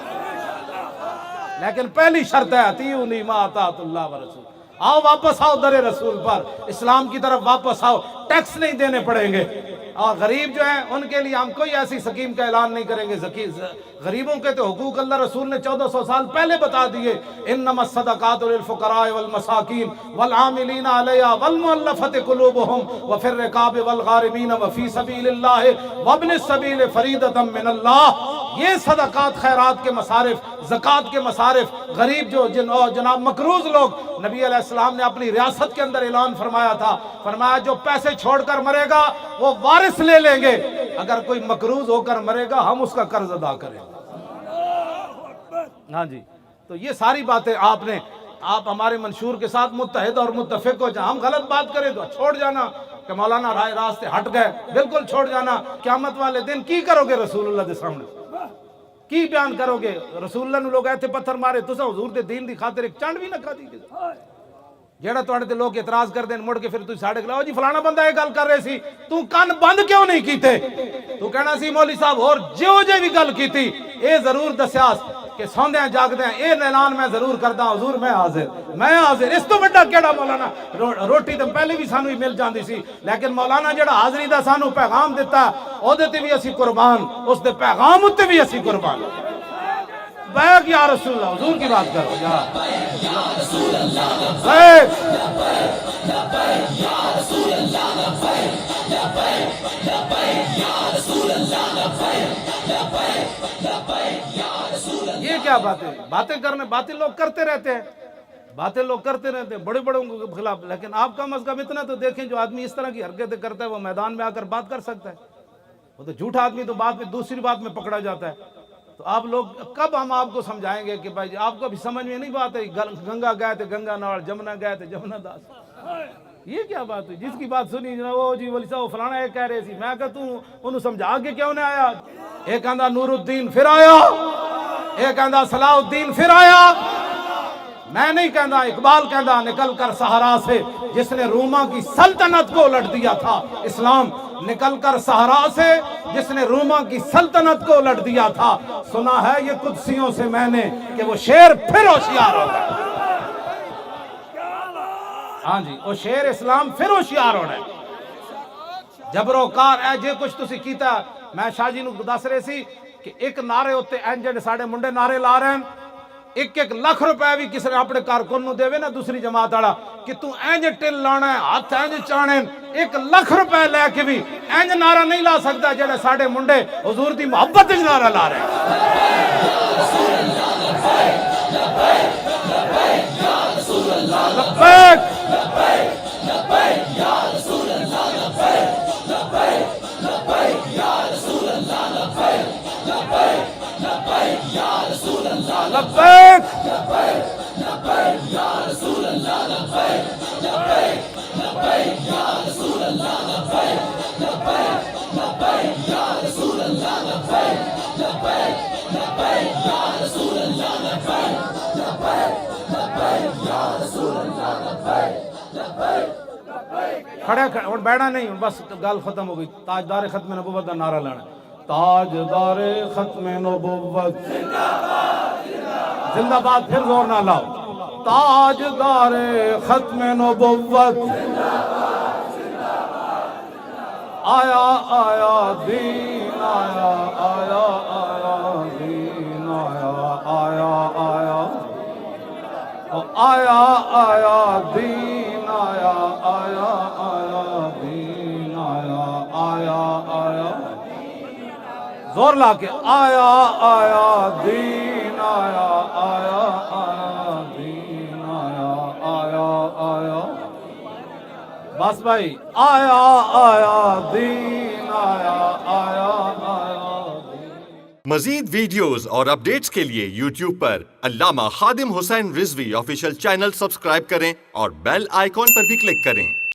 لیکن پہلی شرط ہے اطیعونی ما اطاعت اللہ ورسول آؤ واپس آؤ در رسول پر اسلام کی طرف واپس آؤ ٹیکس نہیں دینے پڑیں گے اور غریب جو ہیں ان کے لیے ہم کوئی ایسی سکیم کا اعلان نہیں کریں گے. غریبوں کے تو حقوق اللہ رسول نے 1400 سال پہلے بتا دیے. انما الصدقات للفقراء والمساکین والعاملین علیہا والمؤلفۃ قلوبہم وفی الرقاب والغارمین وفی سبیل اللہ وابن السبیل فریضۃ من اللہ. یہ صدقات خیرات کے مصارف، زکوٰۃ کے مصارف، غریب جو جناب مقروض لوگ، نبی علیہ السلام نے اپنی ریاست کے اندر اعلان فرمایا تھا، فرمایا جو پیسے چھوڑ کر مرے گا وہ وارث لے لیں گے، اگر کوئی مقروض ہو کر مرے گا ہم اس کا قرض ادا کریں گے. ہاں جی، تو یہ ساری باتیں آپ ہمارے منشور کے ساتھ متحد اور متفق ہو جائیں. ہم غلط بات کریں تو چھوڑ جانا کہ مولانا رائے راستے ہٹ گئے، بالکل چھوڑ جانا. قیامت والے دن کی کرو گے رسول اللہ دے سامنے؟ کی بیان کرو گے؟ رسول اللہ نے لوگ ایتھے پتھر مارے، تسا حضور دے دین دی خاطر ایک چنڈ بھی نہ کھا دی. جیڑا تواڈے تے لوگ اعتراض کر دین مڑ کے پھر تسی ساڈے کلاو جی فلانا بندہ یہ گل کر رہے سی، تو کن بند کیوں نہیں کیتے؟ تو کہنا سی مولوی صاحب اور جو جے بھی گل کیتی اے ضرور دسیاس کہ سوندیاں جاگدیاں اے اعلان میں ضرور کردا حضور میں حاضر. اس تو بڑا کیڑا مولانا؟ روٹی تو پہلے بھی سانو ہی مل جاندی سی، لیکن مولانا جڑا حاضری دا سانو پیغام دیتا او دے تے بھی اسی قربان، اس دے پیغام تے بھی اسی قربان. بیک یا رسول اللہ، حضور کی بات کرو یا رسول اللہ. یہ کیا باتیں لوگ کرتے رہتے ہیں، بڑے بڑوں کے خلاف. لیکن آپ کم از کم اتنا تو دیکھیں جو آدمی اس طرح کی حرکتیں کرتا ہے وہ میدان میں آ کر بات کر سکتا ہے. وہ تو جھوٹا آدمی تو بات میں دوسری بات میں پکڑا جاتا ہے. تو آپ لوگ کب ہم آپ کو سمجھائیں گے کہ بھائی آپ کو بھی سمجھ میں نہیں بات ہے گنگا گئے تھے گنگا نال، جمنا گئے تھے جمنا داس. یہ کیا بات ہوئی؟ جس کی بات سنی جناب وہ جی ولی صاحب فلانا یہ کہہ رہے سی، میں کہا تو انہوں سمجھا کے کیوں نہ آیا؟ ایک کہندا نور الدین پھر آیا، ایک کہندا صلاح الدین پھر آیا. میں نہیں کہندا، اقبال کہندا نکل کر صحرا سے جس نے روما کی سلطنت کو الٹ دیا تھا. اسلام نکل کر صحرا سے جس نے روما کی سلطنت کو الٹ دیا تھا. سنا ہے یہ قدسیوں سے میں نے کہ وہ شیر پھر ہوشیار ہو گئے. ہاں جی، وہ شیر اسلام پھر ہوشیار ہو رہا ہے. جبرو کار اے جے کچھ تسی کیتا. میں شاہ جی نو دس رہے سی کہ ایک نعرے ہوتے اینجنڈ ساڑھے منڈے نعرے لا رہے ہیں، 1-1 لاکھ روپے بھی کسی نے اپنے کارکن نو دے وے نا دوسری جماعت والا کہ تو اینج ٹل لانا ہے، ہاتھ اینج چانے، 1 لاکھ روپے لے کے بھی اینج نعرہ نہیں لا سکتا جڑے ساڑھے منڈے حضور دی محبت وچ نعرہ لا رہے لبیک کھڑے اور بیٹھا نہیں، بس گل ختم ہو گئی. تاجدار ختم نبوت کا نعرہ لانا. تاجدار ختم نبوت زندہ باد. پھر زور نہ لاؤ. تاجدار ختم نبوت آیا آیا دین آیا آیا آیا دین آیا آیا آیا آیا آیا دین آیا آیا آیا دین آیا آیا آیا. زور لا کے آیا آیا دین آیا آیا آیا دین آیا آیا آیا. بس بھائی آیا آیا دین آیا آیا آیا. مزید ویڈیوز اور اپڈیٹس کے لیے یوٹیوب پر علامہ Khadim Hussain Rizvi official channel subscribe کریں اور بیل آئیکن پر بھی کلک کریں.